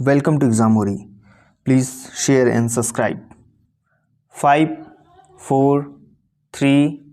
Welcome to Examori. Please share and subscribe. 5, 4, 3,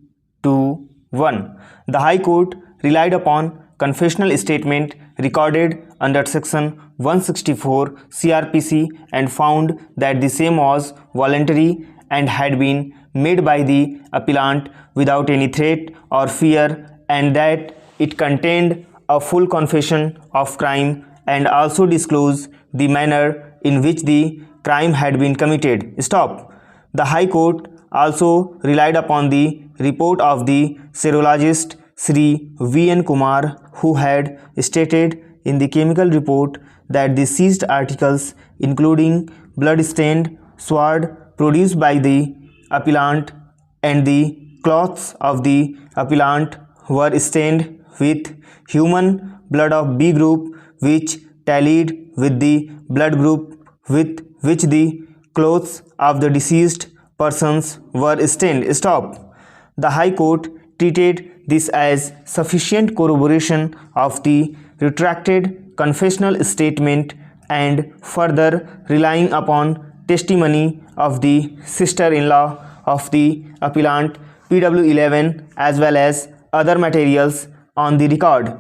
2, 1. The High Court relied upon confessional statement recorded under section 164 CRPC and found that the same was voluntary and had been made by the appellant without any threat or fear, and that it contained a full confession of crime and also disclosed the manner in which the crime had been committed. Stop. The High Court also relied upon the report of the serologist Sri V.N. Kumar, who had stated in the chemical report that the seized articles, including blood-stained sword produced by the appellant and the clothes of the appellant, were stained with human blood of B group, which tallied with the blood group with which the clothes of the deceased persons were stained. Stop. The High Court treated this as sufficient corroboration of the retracted confessional statement, and further relying upon testimony of the sister-in-law of the appellant PW11 as well as other materials on the record,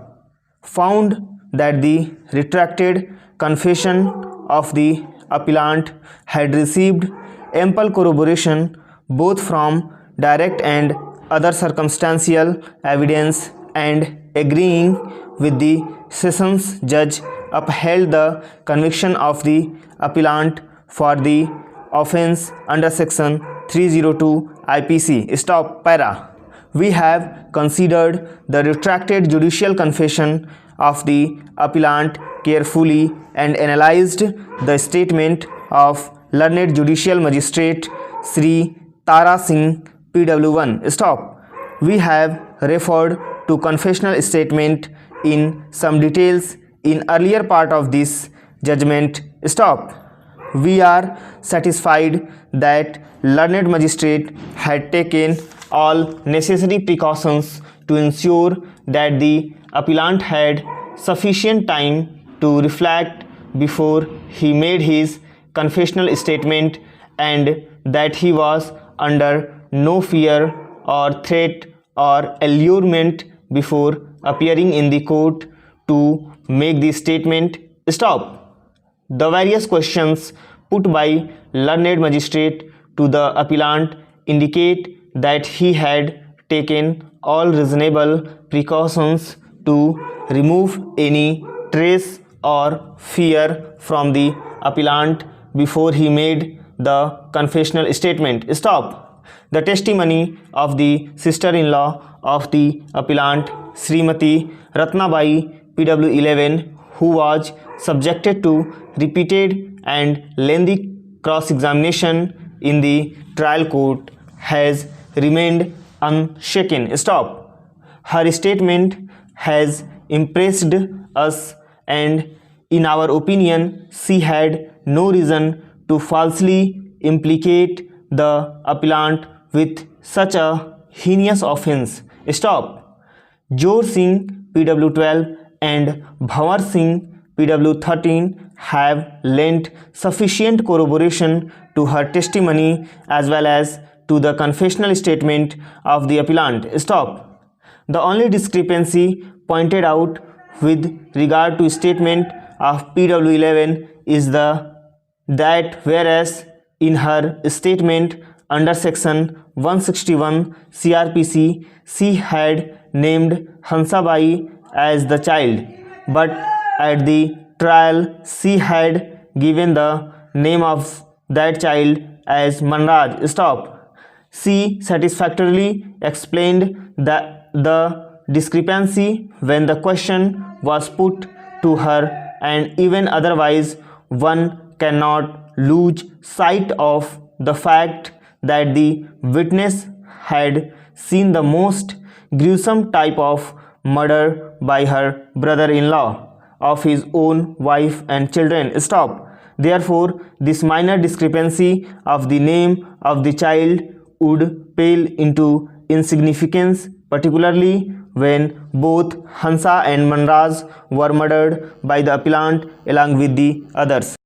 found that the retracted confession of the appellant had received ample corroboration both from direct and other circumstantial evidence, and agreeing with the sessions judge upheld the conviction of the appellant for the offence under section 302 IPC. Stop. Para. We have considered the retracted judicial confession of the appellant carefully and analyzed the statement of learned judicial magistrate Sri Tara Singh PW1. Stop. We have referred to confessional statement in some details in earlier part of this judgment. Stop. We are satisfied that learned magistrate had taken all necessary precautions to ensure that the appellant had sufficient time to reflect before he made his confessional statement, and that he was under no fear or threat or allurement before appearing in the court to make the statement. Stop. The various questions put by learned magistrate to the appellant indicate that he had taken all reasonable precautions to remove any trace or fear from the appellant before he made the confessional statement. Stop. The testimony of the sister-in-law of the appellant Srimati Ratnabai PW11, who was subjected to repeated and lengthy cross-examination in the trial court, has remained unshaken. Stop. Her statement has impressed us, and in our opinion she had no reason to falsely implicate the appellant with such a heinous offence. Stop. Jor Singh PW12 and Bhavar Singh PW13 have lent sufficient corroboration to her testimony as well as to the confessional statement of the appellant. Stop. The only discrepancy pointed out with regard to statement of PW11 is that whereas in her statement under section 161 CRPC she had named Hansabai as the child, but at the trial she had given the name of that child as Manraj. Stop. She satisfactorily explained the discrepancy when the question was put to her, and even otherwise one cannot lose sight of the fact that the witness had seen the most gruesome type of murder by her brother-in-law of his own wife and children. Stop. Therefore, this minor discrepancy of the name of the child would pale into insignificance, particularly when both Hansa and Manraj were murdered by the appellant along with the others.